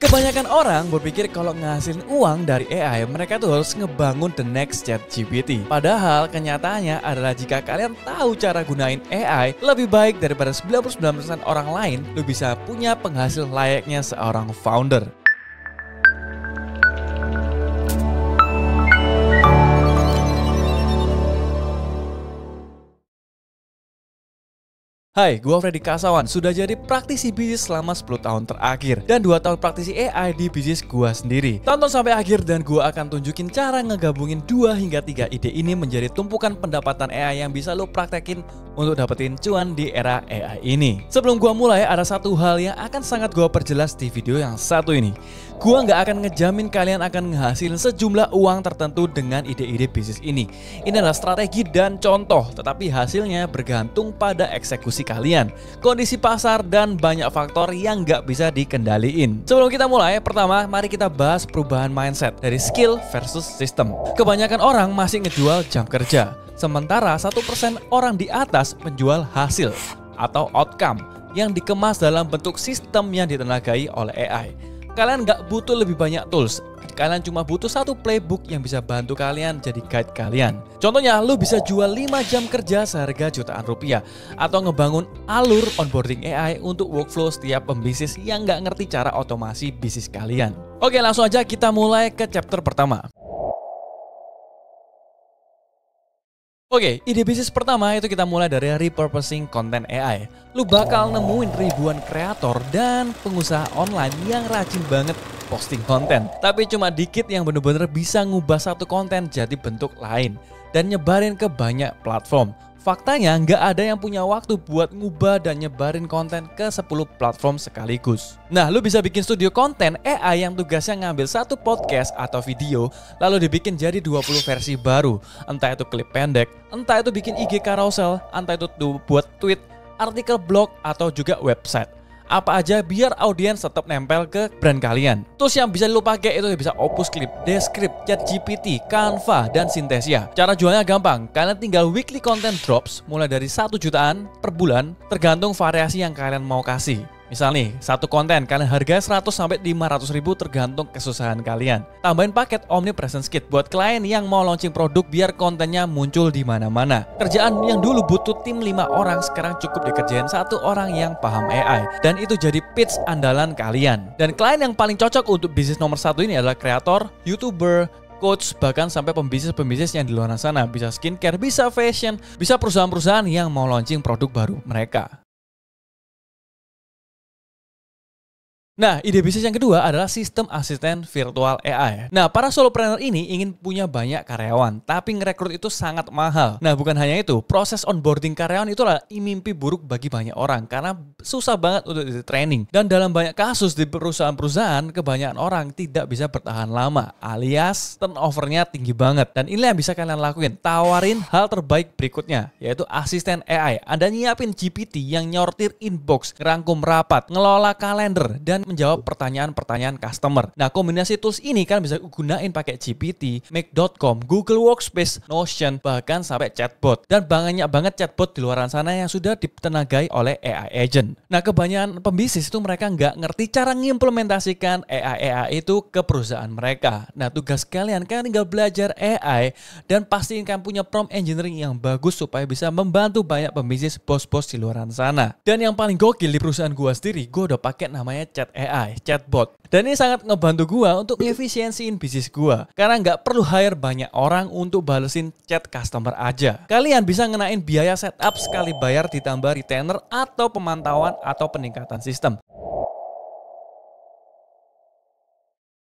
Kebanyakan orang berpikir kalau ngasilin uang dari AI, mereka tuh harus ngebangun the next ChatGPT. Padahal kenyataannya adalah jika kalian tahu cara gunain AI lebih baik daripada 99% orang lain, lu bisa punya penghasil layaknya seorang founder. Hai, gua Freddy Kasawan, sudah jadi praktisi bisnis selama 10 tahun terakhir dan 2 tahun praktisi AI di bisnis gua sendiri. Tonton sampai akhir dan gua akan tunjukin cara ngegabungin 2 hingga 3 ide ini menjadi tumpukan pendapatan AI yang bisa lo praktekin untuk dapetin cuan di era AI ini. Sebelum gua mulai, ada satu hal yang akan sangat gua perjelas di video yang satu ini. Gua nggak akan ngejamin kalian akan ngehasilin sejumlah uang tertentu dengan ide-ide bisnis ini. Ini adalah strategi dan contoh, tetapi hasilnya bergantung pada eksekusi kalian, kondisi pasar, dan banyak faktor yang nggak bisa dikendaliin. Sebelum kita mulai, pertama mari kita bahas perubahan mindset dari skill versus system. Kebanyakan orang masih ngejual jam kerja, sementara 1% orang di atas menjual hasil atau outcome yang dikemas dalam bentuk sistem yang ditenagai oleh AI. Kalian nggak butuh lebih banyak tools. Kalian cuma butuh satu playbook yang bisa bantu kalian jadi guide kalian. Contohnya, lu bisa jual 5 jam kerja seharga jutaan rupiah, atau ngebangun alur onboarding AI untuk workflow setiap pembisnis yang nggak ngerti cara otomasi bisnis kalian. Oke, langsung aja kita mulai ke chapter pertama. Oke, ide bisnis pertama itu kita mulai dari repurposing konten AI. Lu bakal nemuin ribuan kreator dan pengusaha online yang rajin banget posting konten. Tapi cuma dikit yang bener-bener bisa ngubah satu konten jadi bentuk lain dan nyebarin ke banyak platform. Faktanya nggak ada yang punya waktu buat ngubah dan nyebarin konten ke 10 platform sekaligus. Nah, lu bisa bikin studio konten AI yang tugasnya ngambil satu podcast atau video lalu dibikin jadi 20 versi baru. Entah itu klip pendek, entah itu bikin IG carousel, entah itu buat tweet, artikel blog, atau juga website. Apa aja biar audiens tetap nempel ke brand kalian. Tools yang bisa lo pakai itu bisa Opus Clip, Descript, ChatGPT, Canva, dan Synthesia. Cara jualnya gampang, kalian tinggal weekly content drops mulai dari 1 jutaan per bulan, tergantung variasi yang kalian mau kasih. Misal nih, satu konten kalian harga 100 sampai 500 ribu tergantung kesusahan kalian. Tambahin paket Omnipresence Kit buat klien yang mau launching produk biar kontennya muncul di mana-mana. Kerjaan yang dulu butuh tim 5 orang sekarang cukup dikerjain 1 orang yang paham AI. Dan itu jadi pitch andalan kalian. Dan klien yang paling cocok untuk bisnis nomor 1 ini adalah kreator, YouTuber, coach, bahkan sampai pembisnis-pembisnis yang di luar sana. Bisa skincare, bisa fashion, bisa perusahaan-perusahaan yang mau launching produk baru mereka. Nah, ide bisnis yang kedua adalah sistem asisten virtual AI. Nah, para solopreneur ini ingin punya banyak karyawan, tapi ngerekrut itu sangat mahal. Nah, bukan hanya itu, proses onboarding karyawan itulah mimpi buruk bagi banyak orang karena susah banget untuk di-training. Dan dalam banyak kasus di perusahaan-perusahaan, kebanyakan orang tidak bisa bertahan lama, alias turnovernya tinggi banget. Dan inilah yang bisa kalian lakuin, tawarin hal terbaik berikutnya, yaitu asisten AI. Anda nyiapin GPT yang nyortir inbox, ngerangkum rapat, ngelola kalender, dan menjawab pertanyaan-pertanyaan customer. Nah, kombinasi tools ini kan bisa gunain pakai GPT, Make.com, Google Workspace, Notion, bahkan sampai chatbot. Dan banyak banget chatbot di luar sana yang sudah ditenagai oleh AI agent. Nah, kebanyakan pembisnis itu mereka nggak ngerti cara mengimplementasikan AI itu ke perusahaan mereka. Nah, tugas kalian tinggal belajar AI dan pastiin kalian punya prompt engineering yang bagus supaya bisa membantu banyak pembisnis bos-bos di luar sana. Dan yang paling gokil di perusahaan gua sendiri, gua udah pakai namanya Chat AI, chatbot. Dan ini sangat ngebantu gua untuk efisiensiin bisnis gua. Karena nggak perlu hire banyak orang untuk balesin chat customer aja. Kalian bisa ngenain biaya setup sekali bayar ditambah retainer atau pemantauan atau peningkatan sistem.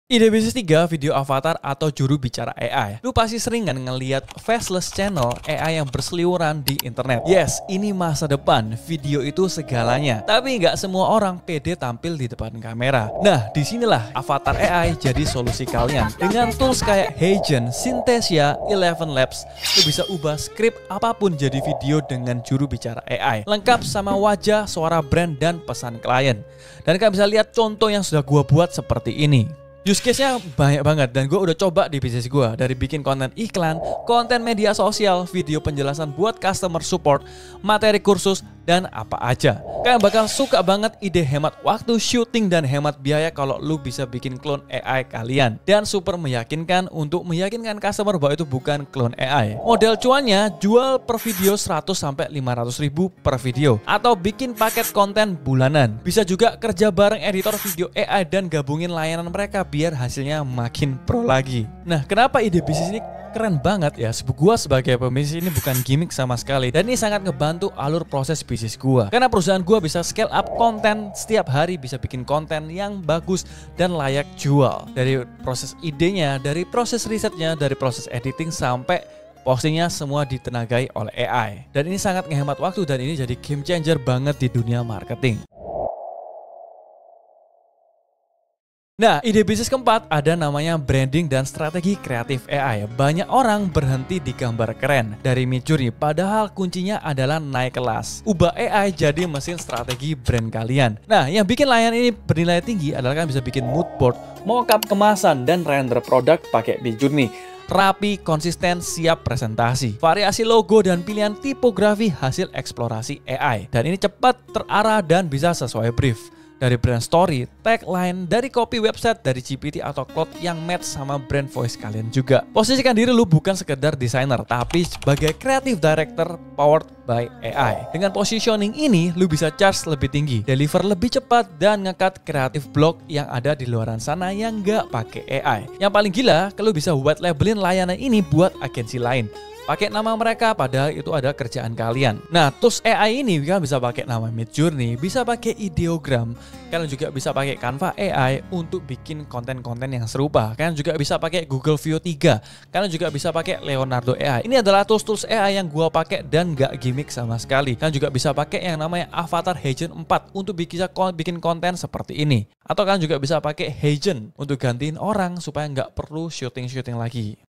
Ide bisnis 3, video avatar atau juru bicara AI. Lu pasti sering kan ngeliat faceless channel AI yang berseliweran di internet. Yes, ini masa depan, video itu segalanya. Tapi nggak semua orang pede tampil di depan kamera. Nah, disinilah avatar AI jadi solusi kalian. Dengan tools kayak HeyGen, Synthesia, Eleven Labs, lu bisa ubah skrip apapun jadi video dengan juru bicara AI. Lengkap sama wajah, suara brand, dan pesan klien. Dan kalian bisa lihat contoh yang sudah gua buat seperti ini. Use case-nya banyak banget dan gue udah coba di bisnis gue. Dari bikin konten iklan, konten media sosial, video penjelasan buat customer support, materi kursus, dan apa aja. Kalian bakal suka banget ide hemat waktu syuting dan hemat biaya kalau lu bisa bikin clone AI kalian. Dan super meyakinkan untuk meyakinkan customer bahwa itu bukan clone AI. Model cuannya jual per video 100-500 ribu per video. Atau bikin paket konten bulanan. Bisa juga kerja bareng editor video AI dan gabungin layanan mereka biar hasilnya makin pro lagi. Nah, kenapa ide bisnis ini keren banget ya? Gua sebagai pembisnis ini bukan gimmick sama sekali, dan ini sangat ngebantu alur proses bisnis gua. Karena perusahaan gua bisa scale up konten setiap hari, bisa bikin konten yang bagus dan layak jual. Dari proses idenya, dari proses risetnya, dari proses editing sampai postingnya semua ditenagai oleh AI. Dan ini sangat ngehemat waktu dan ini jadi game changer banget di dunia marketing. Nah, ide bisnis keempat ada namanya branding dan strategi kreatif AI. Banyak orang berhenti di gambar keren dari Midjourney, padahal kuncinya adalah naik kelas. Ubah AI jadi mesin strategi brand kalian. Nah, yang bikin layanan ini bernilai tinggi adalah kan bisa bikin mood board, mockup kemasan, dan render produk pakai Midjourney. Rapi, konsisten, siap presentasi. Variasi logo dan pilihan tipografi hasil eksplorasi AI. Dan ini cepat, terarah, dan bisa sesuai brief. Dari brand story, tagline, dari copy website, dari GPT atau Claude yang match sama brand voice kalian juga. Posisikan diri lu bukan sekedar desainer, tapi sebagai creative director powered by AI. Dengan positioning ini, lu bisa charge lebih tinggi, deliver lebih cepat, dan ngekat kreatif blog yang ada di luaran sana yang nggak pakai AI. Yang paling gila, kalau bisa white labelin layanan ini buat agensi lain. Pakai nama mereka padahal itu ada kerjaan kalian. Nah, tools AI ini kalian bisa pakai nama Midjourney, bisa pakai ideogram, kalian juga bisa pakai Canva AI untuk bikin konten-konten yang serupa. Kalian juga bisa pakai Google Veo 3, kalian juga bisa pakai Leonardo AI. Ini adalah tools AI yang gua pakai dan nggak gimmick sama sekali. Kalian juga bisa pakai yang namanya Avatar Agent 4 untuk bikin konten seperti ini. Atau kalian juga bisa pakai Agent untuk gantiin orang supaya nggak perlu syuting-syuting lagi.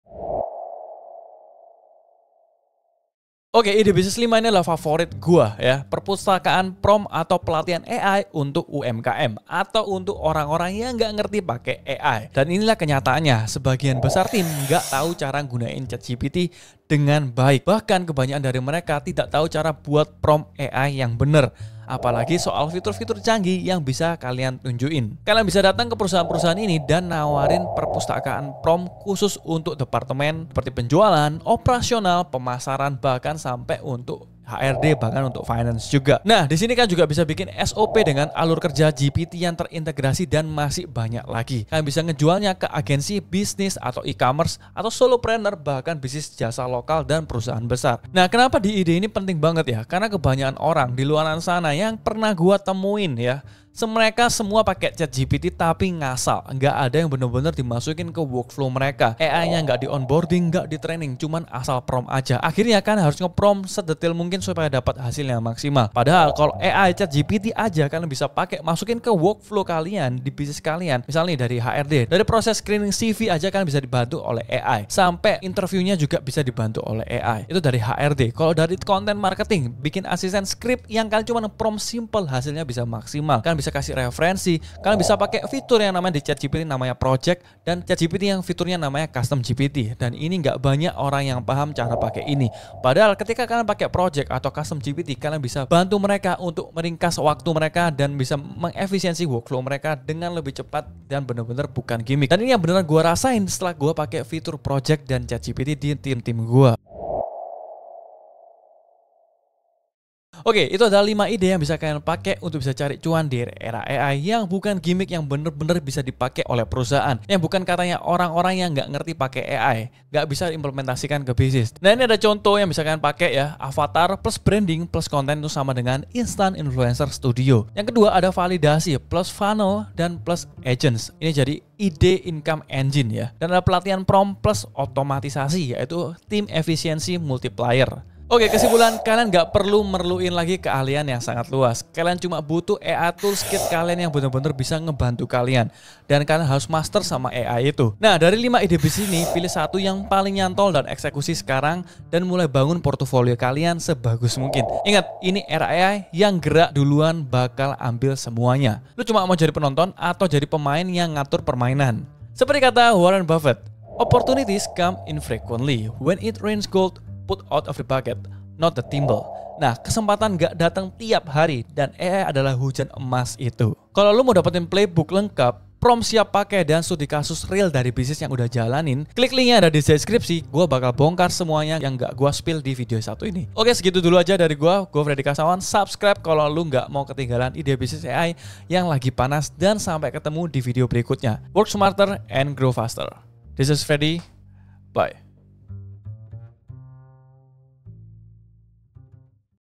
Oke, ide bisnis 5 ini adalah favorit gua ya. Perpustakaan prompt atau pelatihan AI untuk UMKM atau untuk orang-orang yang nggak ngerti pakai AI. Dan inilah kenyataannya, sebagian besar tim nggak tahu cara gunain ChatGPT dengan baik. Bahkan kebanyakan dari mereka tidak tahu cara buat prompt AI yang benar. Apalagi soal fitur-fitur canggih yang bisa kalian tunjukin. Kalian bisa datang ke perusahaan-perusahaan ini dan nawarin perpustakaan prompt khusus untuk departemen seperti penjualan, operasional, pemasaran, bahkan sampai untuk HRD, bahkan untuk finance juga. Nah, di sini kan juga bisa bikin SOP dengan alur kerja GPT yang terintegrasi dan masih banyak lagi. Kalian bisa ngejualnya ke agensi bisnis atau e-commerce atau solopreneur, bahkan bisnis jasa lokal dan perusahaan besar. Nah, kenapa di ide ini penting banget ya? Karena kebanyakan orang di luar sana yang pernah gua temuin ya, mereka semua pakai ChatGPT tapi ngasal, nggak ada yang benar-benar dimasukin ke workflow mereka. AI-nya nggak di onboarding, nggak di training, cuman asal prompt aja. Akhirnya kan harus nge-prompt sedetail mungkin supaya dapat hasil yang maksimal. Padahal kalau AI ChatGPT aja kalian bisa pakai, masukin ke workflow kalian di bisnis kalian. Misalnya dari HRD, dari proses screening CV aja kalian bisa dibantu oleh AI. Sampai interviewnya juga bisa dibantu oleh AI. Itu dari HRD. Kalau dari content marketing, bikin asisten script yang kalian cuma prompt simple, hasilnya bisa maksimal. Kalian bisa kasih referensi, kalian bisa pakai fitur yang namanya di ChatGPT namanya project, dan ChatGPT yang fiturnya namanya custom GPT. Dan ini nggak banyak orang yang paham cara pakai ini. Padahal ketika kalian pakai project atau custom GPT, kalian bisa bantu mereka untuk meringkas waktu mereka dan bisa mengefisiensi workflow mereka dengan lebih cepat dan benar-benar bukan gimmick. Dan ini yang benar gue rasain setelah gue pakai fitur project dan ChatGPT di tim-tim gue. Oke, itu adalah 5 ide yang bisa kalian pakai untuk bisa cari cuan di era AI yang bukan gimmick, yang bener-bener bisa dipakai oleh perusahaan. Yang bukan katanya orang-orang yang nggak ngerti pakai AI, nggak bisa implementasikan ke bisnis. Nah, ini ada contoh yang bisa kalian pakai ya. Avatar plus branding plus konten itu sama dengan Instant Influencer Studio. Yang kedua ada validasi plus funnel dan plus agents. Ini jadi ide income engine ya. Dan ada pelatihan prompt plus otomatisasi, yaitu tim efisiensi multiplier. Oke, kesimpulan, kalian nggak perlu merluin lagi keahlian yang sangat luas. Kalian cuma butuh AI tools kit kalian yang benar-benar bisa ngebantu kalian. Dan kalian harus master sama AI itu. Nah, dari 5 ide bisnis ini, pilih satu yang paling nyantol dan eksekusi sekarang. Dan mulai bangun portofolio kalian sebagus mungkin. Ingat, ini era AI yang gerak duluan bakal ambil semuanya. Lu cuma mau jadi penonton atau jadi pemain yang ngatur permainan? Seperti kata Warren Buffett, opportunities come infrequently. When it rains gold, put out of the bucket, not the thimble. Nah, kesempatan gak datang tiap hari dan AI adalah hujan emas itu. Kalau lu mau dapetin playbook lengkap, prompt siap pakai dan studi kasus real dari bisnis yang udah jalanin, klik linknya ada di deskripsi. Gue bakal bongkar semuanya yang gak gue spill di video satu ini. Oke, segitu dulu aja dari gue Freddy Kasawan. Subscribe kalau lu gak mau ketinggalan ide bisnis AI yang lagi panas, dan sampai ketemu di video berikutnya. Work smarter and grow faster. This is Freddy. Bye.